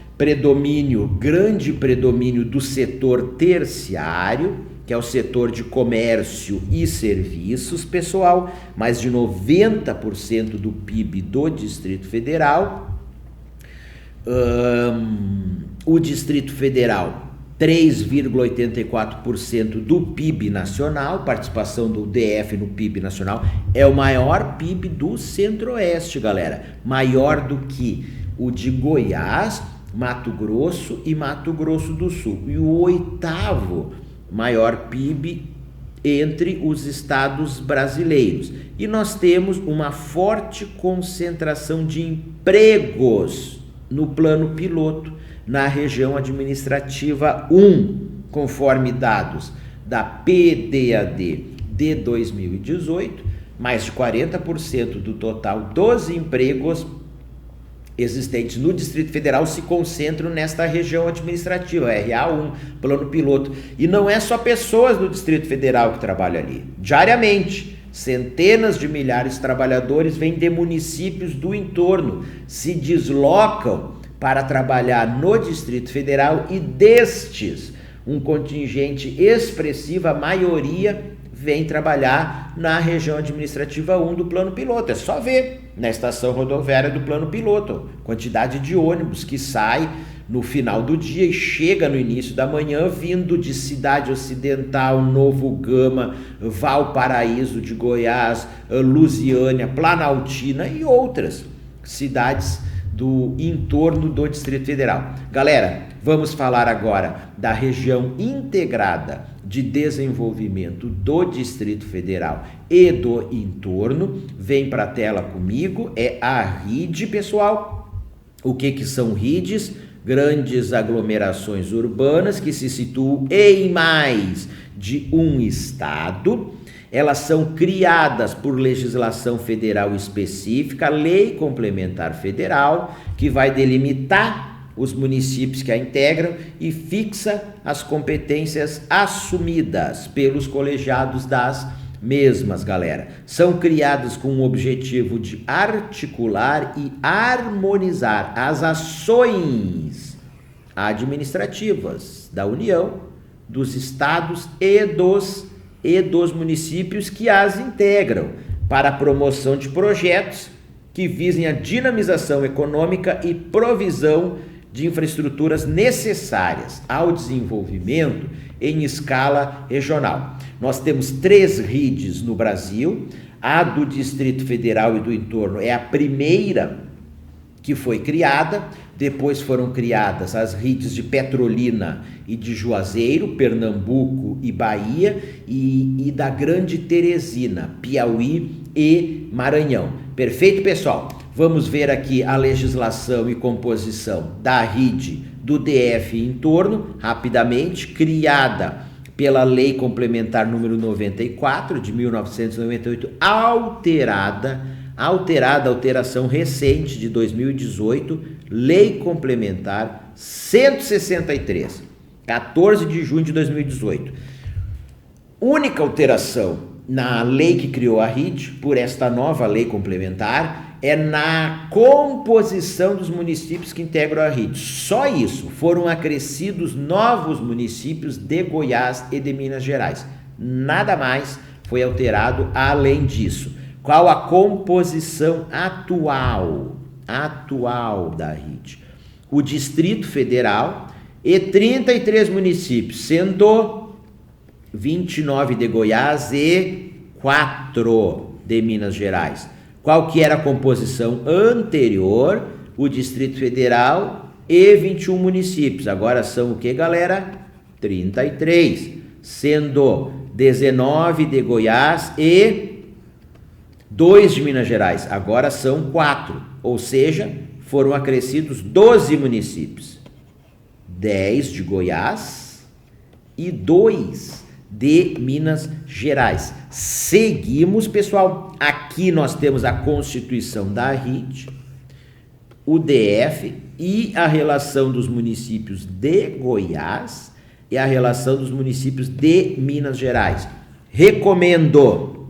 S1: grande predomínio do setor terciário, que é o setor de comércio e serviços, pessoal, mais de 90% do PIB do Distrito Federal. O Distrito Federal, 3,84% do PIB nacional, participação do DF no PIB nacional, é o maior PIB do Centro-Oeste, galera, maior do que o de Goiás, Mato Grosso e Mato Grosso do Sul, e o 8º maior PIB entre os estados brasileiros. E nós temos uma forte concentração de empregos no plano piloto, na região administrativa 1, conforme dados da PDAD de 2018, mais de 40% do total dos empregos existentes no Distrito Federal se concentram nesta região administrativa, RA1, plano piloto. E não é só pessoas do Distrito Federal que trabalham ali. Diariamente, centenas de milhares de trabalhadores vêm de municípios do entorno, se deslocam para trabalhar no Distrito Federal e destes, um contingente expressivo, a maioria vem trabalhar na região administrativa 1 do plano piloto. É só ver na estação rodoviária do plano piloto, quantidade de ônibus que sai no final do dia e chega no início da manhã, vindo de Cidade Ocidental, Novo Gama, Valparaíso de Goiás, Lusiânia, Planaltina e outras cidades do entorno do Distrito Federal. Galera, vamos falar agora da região integrada de desenvolvimento do Distrito Federal e do entorno. Vem para a tela comigo, é a RID, pessoal. O que são RIDs? Grandes aglomerações urbanas que se situam em mais de um estado. Elas são criadas por legislação federal específica, lei complementar federal, que vai delimitar os municípios que a integram e fixa as competências assumidas pelos colegiados das mesmas, galera. São criadas com o objetivo de articular e harmonizar as ações administrativas da União, dos estados e dos municípios que as integram, para a promoção de projetos que visem a dinamização econômica e provisão de infraestruturas necessárias ao desenvolvimento em escala regional. Nós temos 3 RIDs no Brasil. A do Distrito Federal e do entorno é a primeira que foi criada. Depois foram criadas as RIDs de Petrolina e de Juazeiro, Pernambuco e Bahia, e da Grande Teresina, Piauí e Maranhão. Perfeito, pessoal? Vamos ver aqui a legislação e composição da RID do DF e entorno, rapidamente. Criada pela Lei Complementar número 94 de 1998, alteração recente de 2018, Lei Complementar 163, 14 de junho de 2018. Única alteração na lei que criou a RID, por esta nova lei complementar, é na composição dos municípios que integram a RID. Só isso, foram acrescidos novos municípios de Goiás e de Minas Gerais. Nada mais foi alterado além disso. Qual a composição atual da RID? O Distrito Federal e 33 municípios, sendo 29 de Goiás e 4 de Minas Gerais. Qual que era a composição anterior? O Distrito Federal e 21 municípios. Agora são o que, galera? 33, sendo 19 de Goiás e 2 de Minas Gerais. Agora são 4, ou seja, foram acrescidos 12 municípios. 10 de Goiás e 2 de Minas Gerais. Seguimos, pessoal. Aqui nós temos a constituição da RID, o DF e a relação dos municípios de Goiás e a relação dos municípios de Minas Gerais. Recomendo,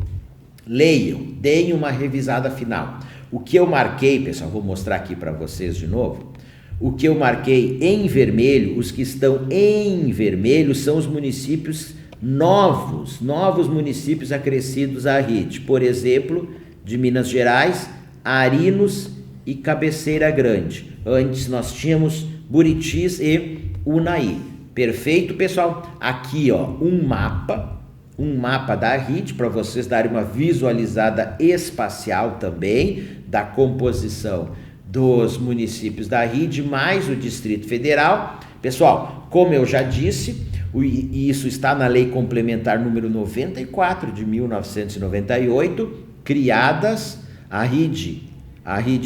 S1: leiam, deem uma revisada final. O que eu marquei, pessoal, vou mostrar aqui para vocês de novo. O que eu marquei em vermelho, os que estão em vermelho são os municípios novos municípios acrescidos à RID. Por exemplo, de Minas Gerais, Arinos e Cabeceira Grande. Antes nós tínhamos Buritis e Unaí. Perfeito, pessoal? Aqui, ó, um mapa da RID para vocês darem uma visualizada espacial também da composição dos municípios da RID mais o Distrito Federal. Pessoal, como eu já disse, e isso está na Lei Complementar número 94 de 1998, criadas a RID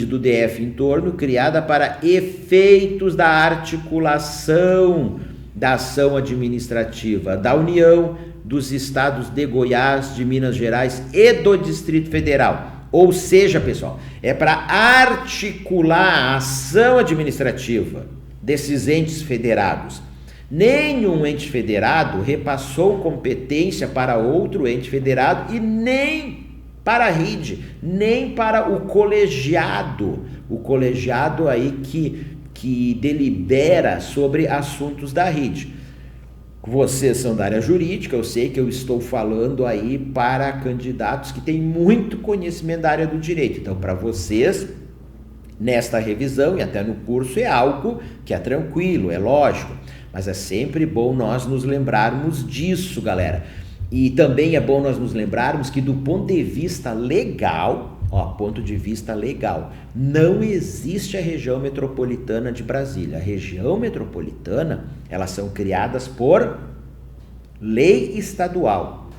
S1: do DF em torno, criada para efeitos da articulação da ação administrativa da União, dos estados de Goiás, de Minas Gerais e do Distrito Federal. Ou seja, pessoal, é para articular a ação administrativa desses entes federados. Nenhum ente federado repassou competência para outro ente federado e nem para a RID, nem para o colegiado aí que delibera sobre assuntos da RID. Vocês são da área jurídica, eu sei que eu estou falando aí para candidatos que têm muito conhecimento da área do direito. Então, para vocês, nesta revisão e até no curso, é algo que é tranquilo, é lógico. Mas é sempre bom nós nos lembrarmos disso, galera. E também é bom nós nos lembrarmos que do ponto de vista legal, não existe a região metropolitana de Brasília. A região metropolitana, elas são criadas por lei estadual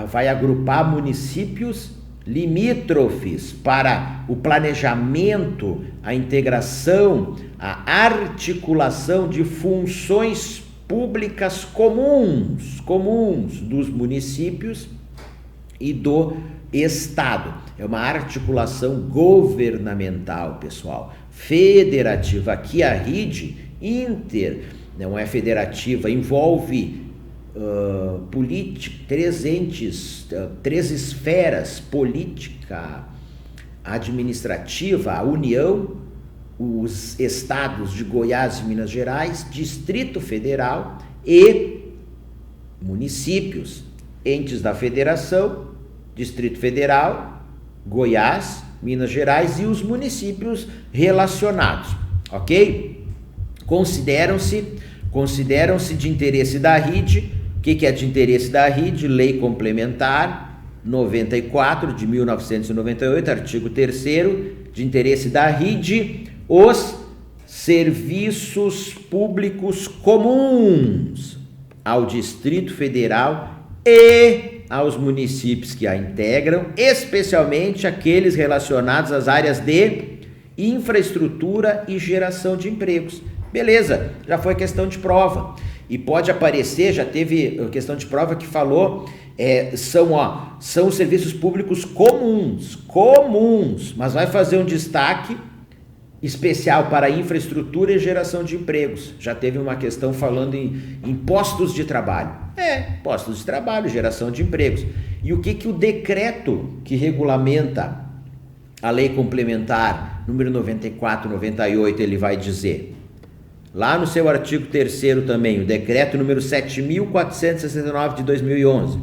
S1: vai agrupar municípios limítrofes para o planejamento, a integração, a articulação de funções públicas comuns dos municípios e do Estado. É uma articulação governamental, pessoal, federativa. Aqui a RID não é federativa, envolve três esferas: política, administrativa, a União, os estados de Goiás e Minas Gerais, Distrito Federal e municípios, entes da federação, Distrito Federal, Goiás, Minas Gerais e os municípios relacionados, ok? Consideram-se de interesse da RID. O que é de interesse da RID? Lei Complementar 94 de 1998, artigo 3º, de interesse da RID, os serviços públicos comuns ao Distrito Federal e aos municípios que a integram, especialmente aqueles relacionados às áreas de infraestrutura e geração de empregos. Beleza, já foi questão de prova. E pode aparecer, já teve questão de prova que falou, são serviços públicos comuns, mas vai fazer um destaque especial para infraestrutura e geração de empregos. Já teve uma questão falando em postos de trabalho. Postos de trabalho, geração de empregos. E o que o decreto que regulamenta a lei complementar número 94/98 ele vai dizer? Lá no seu artigo 3º também, o decreto número 7.469 de 2011.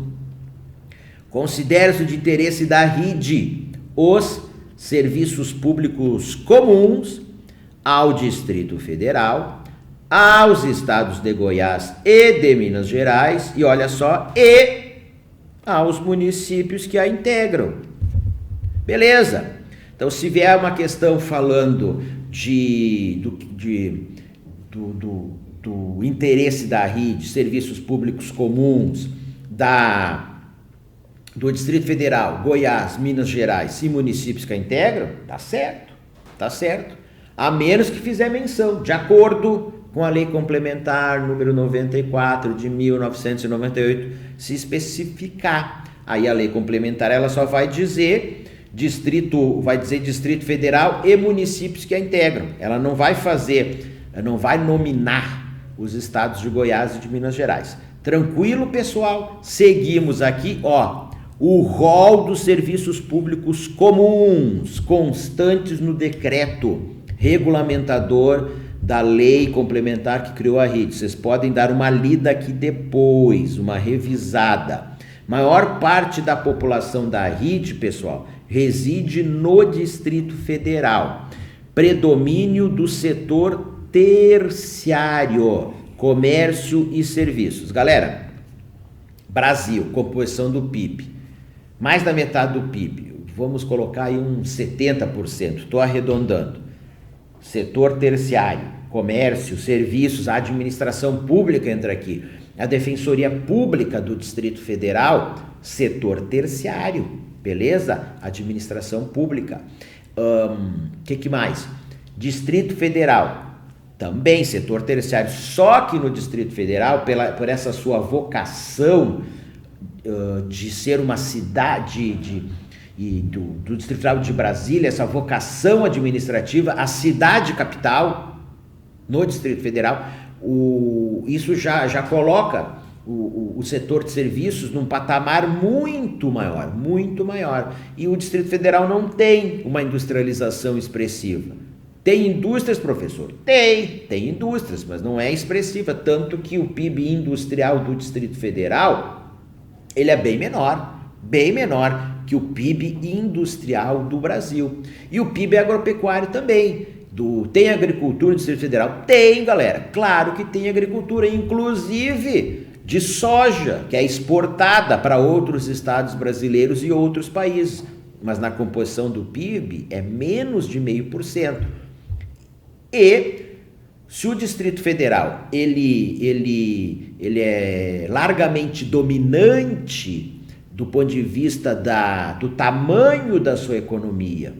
S1: Considera-se de interesse da RID os serviços públicos comuns ao Distrito Federal, aos estados de Goiás e de Minas Gerais, e olha só, e aos municípios que a integram. Beleza? Então, se vier uma questão falando do interesse da RID, serviços públicos comuns do Distrito Federal, Goiás, Minas Gerais e municípios que a integram, tá certo, a menos que fizer menção, de acordo com a Lei Complementar número 94 de 1998, se especificar. Aí a Lei Complementar ela só vai dizer Distrito Federal e municípios que a integram. Ela não vai nominar os estados de Goiás e de Minas Gerais. Tranquilo, pessoal? Seguimos aqui, o rol dos serviços públicos comuns, constantes no decreto regulamentador da lei complementar que criou a RID. Vocês podem dar uma lida aqui depois, uma revisada. Maior parte da população da RID, pessoal, reside no Distrito Federal. Predomínio do setor terciário, comércio e serviços. Galera, Brasil, composição do PIB, mais da metade do PIB, vamos colocar aí uns 70%, estou arredondando. Setor terciário, comércio, serviços, a administração pública entra aqui. A Defensoria Pública do Distrito Federal, setor terciário, beleza? Administração pública. Que mais? Distrito Federal, também setor terciário, só que no Distrito Federal, por essa sua vocação de ser uma cidade, do Distrito Federal de Brasília, essa vocação administrativa, a cidade capital no Distrito Federal, isso já coloca o setor de serviços num patamar muito maior. E o Distrito Federal não tem uma industrialização expressiva. Tem indústrias, professor? Tem indústrias, mas não é expressiva, tanto que o PIB industrial do Distrito Federal, ele é bem menor que o PIB industrial do Brasil. E o PIB agropecuário também. Tem agricultura no Distrito Federal? Tem, galera. Claro que tem agricultura, inclusive de soja, que é exportada para outros estados brasileiros e outros países. Mas na composição do PIB é menos de 0,5%. E se o Distrito Federal ele é largamente dominante do ponto de vista do tamanho da sua economia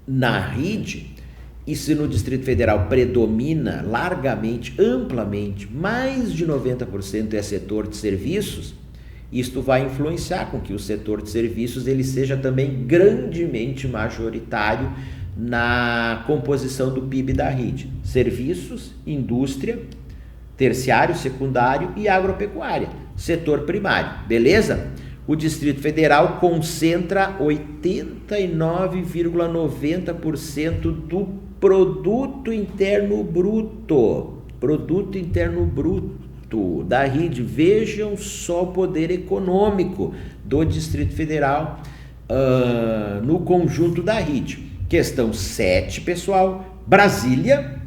S1: na RID, e se no Distrito Federal predomina largamente, amplamente, mais de 90% é setor de serviços, isto vai influenciar com que o setor de serviços ele seja também grandemente majoritário na composição do PIB da RID. Serviços, indústria, terciário, secundário e agropecuária, setor primário, beleza? O Distrito Federal concentra 89,90% do Produto Interno Bruto da RID. Vejam só o poder econômico do Distrito Federal no conjunto da RID. Questão 7, pessoal. Brasília,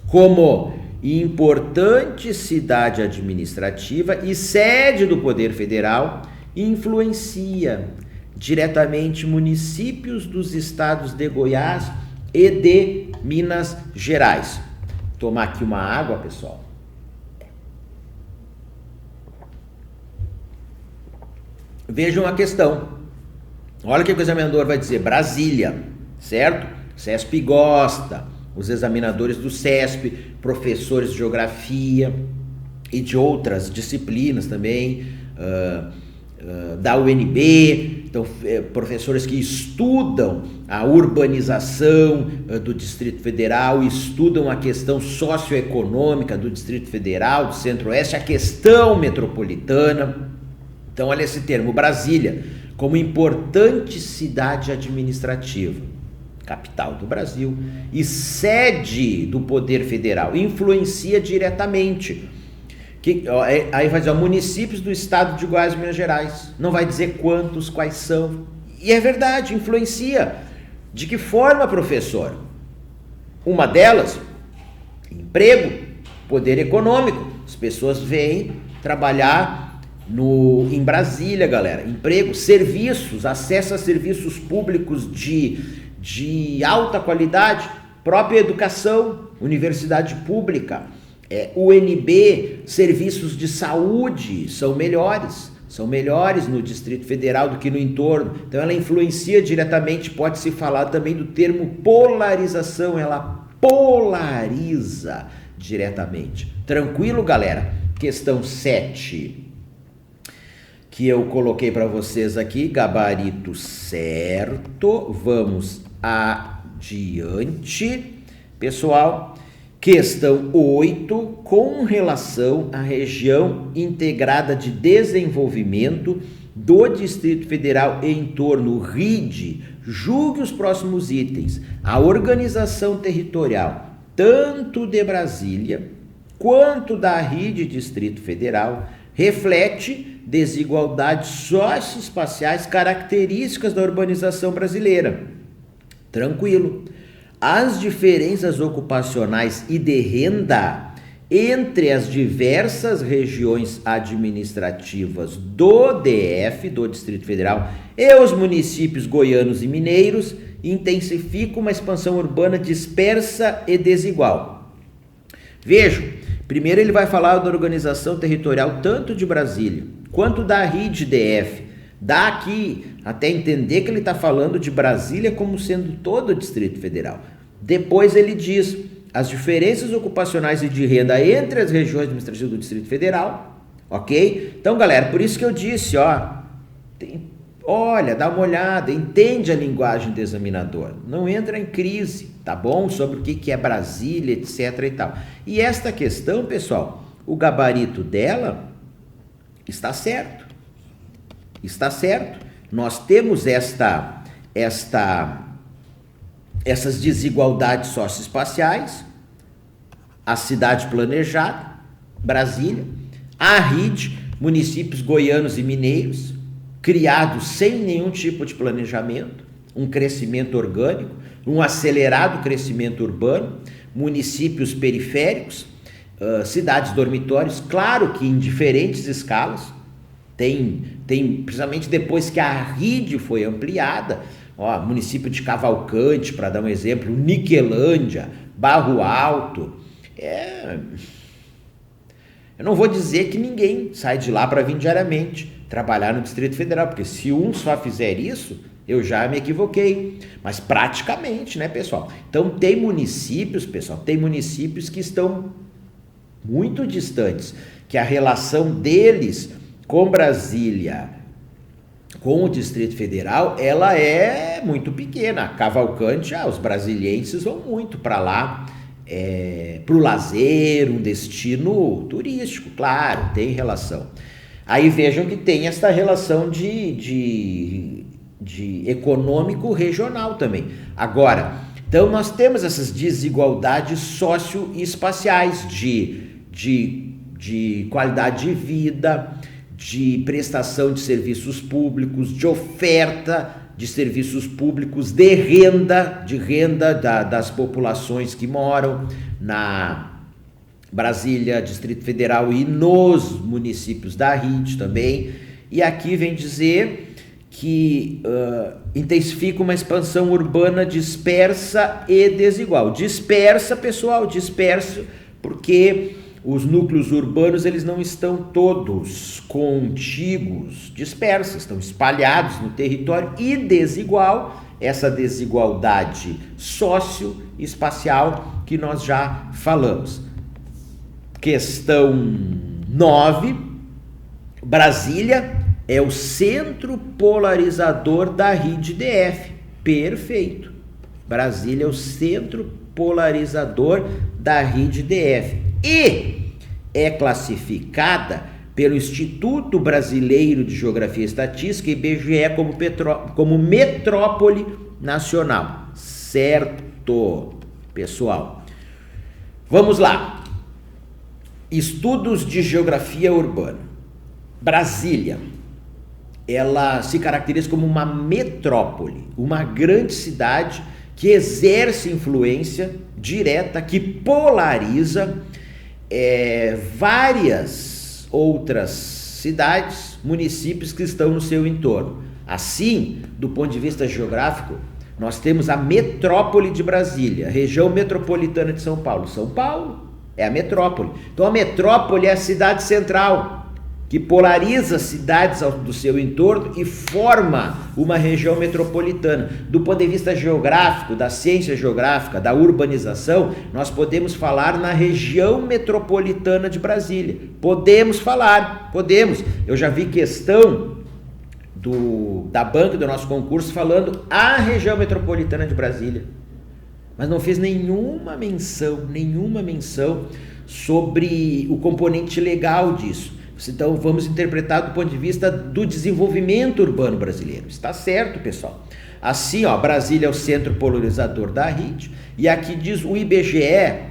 S1: como importante cidade administrativa e sede do Poder Federal, influencia diretamente municípios dos estados de Goiás e de Minas Gerais. Vou tomar aqui uma água, pessoal. Vejam a questão. Olha o que o examinador vai dizer. Brasília, certo? CESP gosta. Os examinadores do CESP, professores de geografia e de outras disciplinas também, da UNB, então, professores que estudam a urbanização do Distrito Federal, estudam a questão socioeconômica do Distrito Federal, do Centro-Oeste, a questão metropolitana. Então, olha esse termo, Brasília, como importante cidade administrativa, capital do Brasil e sede do Poder Federal, influencia diretamente. Aí vai dizer, municípios do estado de Goiás e Minas Gerais. Não vai dizer quantos, quais são. E é verdade, influencia. De que forma, professor? Uma delas, emprego, poder econômico. As pessoas vêm trabalhar em Brasília, galera. Emprego, serviços, acesso a serviços públicos de alta qualidade, própria educação, universidade pública. UNB, serviços de saúde são melhores no Distrito Federal do que no entorno. Então ela influencia diretamente, pode-se falar também do termo polarização, ela polariza diretamente. Tranquilo, galera? Questão 7, que eu coloquei para vocês aqui, gabarito certo. Vamos adiante, pessoal. Questão 8, com relação à região integrada de desenvolvimento do Distrito Federal em torno RID, julgue os próximos itens. A organização territorial, tanto de Brasília quanto da RID Distrito Federal, reflete desigualdades socioespaciais características da urbanização brasileira. Tranquilo. As diferenças ocupacionais e de renda entre as diversas regiões administrativas do DF, do Distrito Federal, e os municípios goianos e mineiros intensificam uma expansão urbana dispersa e desigual. Vejam, primeiro ele vai falar da organização territorial tanto de Brasília quanto da RID-DF. Dá aqui até entender que ele está falando de Brasília como sendo todo o Distrito Federal. Depois ele diz as diferenças ocupacionais e de renda entre as regiões administrativas do Distrito Federal, ok? Então, galera, por isso que eu disse, olha, dá uma olhada, entende a linguagem do examinador, não entra em crise, tá bom? Sobre o que é Brasília, etc e tal. E esta questão, pessoal, o gabarito dela está certo. Está certo. Nós temos essas desigualdades socioespaciais, a cidade planejada, Brasília, a RID, municípios goianos e mineiros, criados sem nenhum tipo de planejamento, um crescimento orgânico, um acelerado crescimento urbano, municípios periféricos, cidades dormitórios, claro que em diferentes escalas, tem precisamente depois que a RID foi ampliada, município de Cavalcante, para dar um exemplo, Niquelândia, Barro Alto, eu não vou dizer que ninguém sai de lá para vir diariamente trabalhar no Distrito Federal, porque se um só fizer isso, eu já me equivoquei. Mas praticamente, né, pessoal? Então tem municípios, pessoal, que estão muito distantes, que a relação deles com Brasília, com o Distrito Federal, ela é muito pequena. Cavalcante, os brasilienses vão muito para lá, para o lazer, um destino turístico, claro, tem relação. Aí vejam que tem essa relação de econômico regional também. Agora, então nós temos essas desigualdades socioespaciais de qualidade de vida, de prestação de serviços públicos, de oferta de serviços públicos, de renda das populações que moram na Brasília, Distrito Federal e nos municípios da RID também. E aqui vem dizer que intensifica uma expansão urbana dispersa e desigual. Dispersa, pessoal, porque os núcleos urbanos, eles não estão todos contíguos, dispersos, estão espalhados no território, e desigual, essa desigualdade socioespacial que nós já falamos. Questão 9, Brasília é o centro polarizador da RID-DF. Perfeito. Brasília é o centro polarizador da RID-DF. E é classificada pelo Instituto Brasileiro de Geografia e Estatística, IBGE, como metrópole nacional. Certo, pessoal? Vamos lá. Estudos de geografia urbana. Brasília, ela se caracteriza como uma metrópole, uma grande cidade que exerce influência direta, que polariza várias outras cidades, municípios que estão no seu entorno. Assim, do ponto de vista geográfico, nós temos a metrópole de Brasília, região metropolitana de São Paulo. São Paulo é a metrópole. Então a metrópole é a cidade central, que polariza cidades do seu entorno e forma uma região metropolitana. Do ponto de vista geográfico, da ciência geográfica, da urbanização, nós podemos falar na região metropolitana de Brasília. Podemos. Eu já vi questão da banca do nosso concurso falando a região metropolitana de Brasília. Mas não fez nenhuma menção sobre o componente legal disso. Então vamos interpretar do ponto de vista do desenvolvimento urbano brasileiro. Está certo, pessoal? Assim, Brasília é o centro polarizador da RID, e aqui diz o IBGE,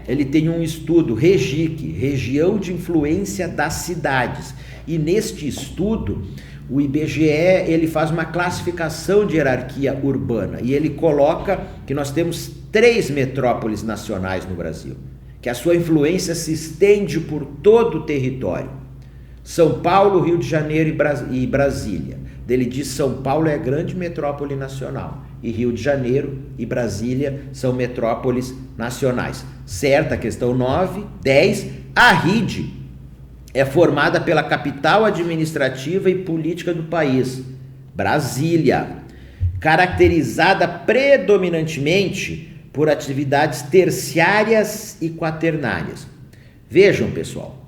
S1: ele tem um estudo, REGIC, Região de Influência das Cidades. E neste estudo, o IBGE, ele faz uma classificação de hierarquia urbana, e ele coloca que nós temos 3 metrópoles nacionais no Brasil, que a sua influência se estende por todo o território. São Paulo, Rio de Janeiro e Brasília. Ele diz São Paulo é a grande metrópole nacional e Rio de Janeiro e Brasília são metrópoles nacionais. Certa, questão 9. 10. A RID é formada pela capital administrativa e política do país, Brasília, caracterizada predominantemente por atividades terciárias e quaternárias. Vejam, pessoal,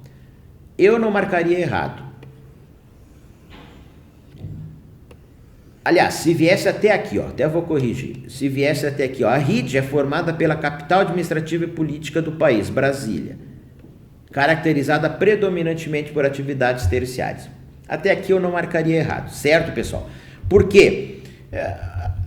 S1: eu não marcaria errado. Aliás, se viesse até aqui, ó, até vou corrigir, se viesse até aqui, ó, a RID é formada pela capital administrativa e política do país, Brasília, caracterizada predominantemente por atividades terciárias. Até aqui eu não marcaria errado, certo, pessoal? Por quê?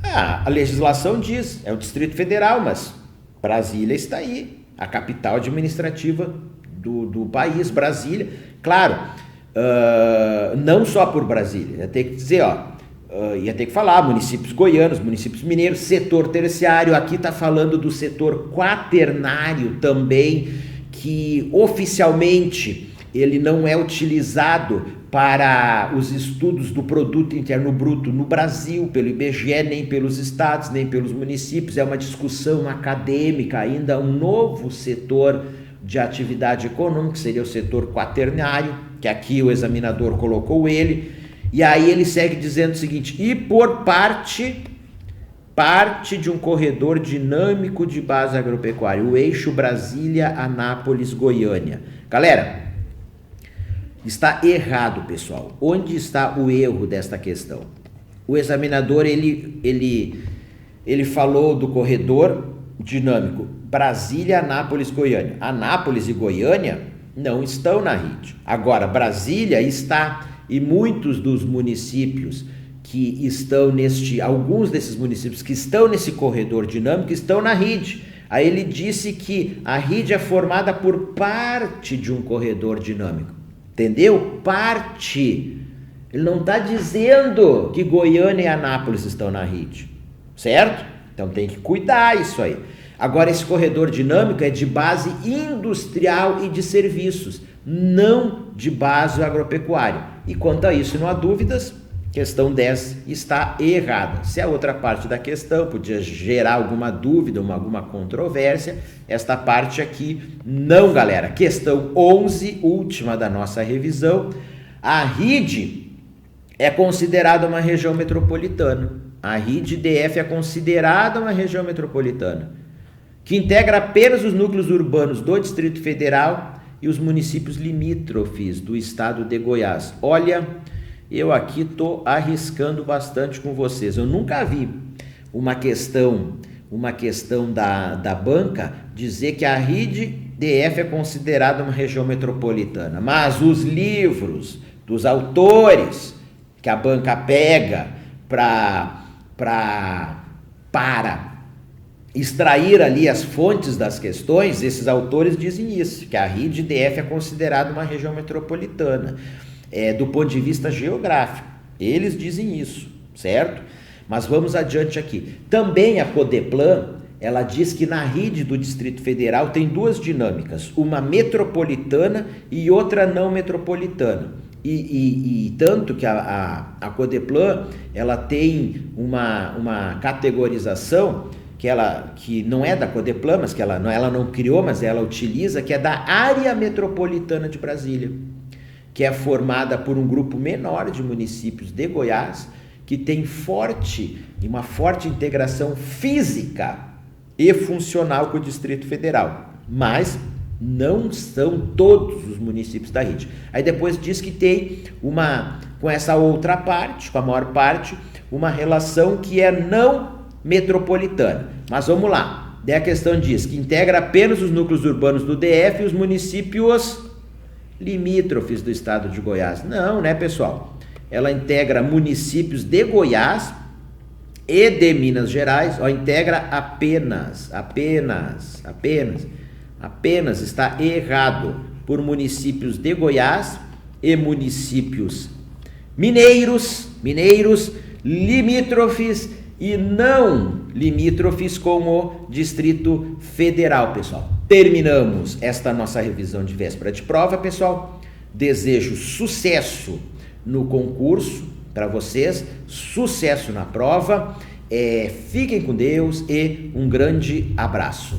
S1: A legislação diz, é o Distrito Federal, mas Brasília está aí, a capital administrativa do país, Brasília. Claro, não só por Brasília, ia ter que dizer, ó, ia ter que falar municípios goianos, municípios mineiros, setor terciário, aqui está falando do setor quaternário também, que oficialmente ele não é utilizado para os estudos do produto interno bruto no Brasil, pelo IBGE, nem pelos estados, nem pelos municípios, é uma discussão acadêmica, ainda um novo setor de atividade econômica, que seria o setor quaternário, que aqui o examinador colocou ele, e aí ele segue dizendo o seguinte, e por parte de um corredor dinâmico de base agropecuária, o eixo Brasília, Anápolis, Goiânia. Galera, está errado, pessoal. Onde está o erro desta questão? O examinador, ele falou do corredor dinâmico Brasília, Anápolis, Goiânia. Anápolis e Goiânia não estão na RID. Agora, Brasília está, e muitos dos municípios que estão alguns desses municípios que estão nesse corredor dinâmico estão na RID. Aí ele disse que a RID é formada por parte de um corredor dinâmico. Entendeu? Parte. Ele não está dizendo que Goiânia e Anápolis estão na RID. Certo? Então tem que cuidar isso aí. Agora, esse corredor dinâmico é de base industrial e de serviços, não de base agropecuária. E quanto a isso, não há dúvidas, questão 10 está errada. Se a outra parte da questão podia gerar alguma dúvida, alguma controvérsia, esta parte aqui não, galera. Questão 11, última da nossa revisão. A RID é considerada uma região metropolitana. A RID DF é considerada uma região metropolitana, que integra apenas os núcleos urbanos do Distrito Federal e os municípios limítrofes do estado de Goiás. Olha, eu aqui estou arriscando bastante com vocês. Eu nunca vi uma questão da banca dizer que a RID DF é considerada uma região metropolitana, mas os livros dos autores que a banca pega para extrair ali as fontes das questões, esses autores dizem isso, que a RID DF é considerada uma região metropolitana, do ponto de vista geográfico. Eles dizem isso, certo? Mas vamos adiante aqui. Também a Codeplan, ela diz que na RID do Distrito Federal tem duas dinâmicas, uma metropolitana e outra não metropolitana. E tanto que a Codeplan, ela tem uma categorização que não é da Codeplan, mas que ela não criou, mas ela utiliza, que é da área metropolitana de Brasília, que é formada por um grupo menor de municípios de Goiás, que tem uma forte integração física e funcional com o Distrito Federal, mas não são todos os municípios da RID. Aí depois diz que tem com essa outra parte, com a maior parte, uma relação que é não metropolitana. Mas vamos lá. Daí a questão diz que integra apenas os núcleos urbanos do DF e os municípios limítrofes do estado de Goiás. Não, né, pessoal? Ela integra municípios de Goiás e de Minas Gerais. Integra apenas está errado por municípios de Goiás e municípios mineiros, limítrofes e não limítrofes com o Distrito Federal, pessoal. Terminamos esta nossa revisão de véspera de prova, pessoal. Desejo sucesso no concurso para vocês, sucesso na prova. Fiquem com Deus e um grande abraço.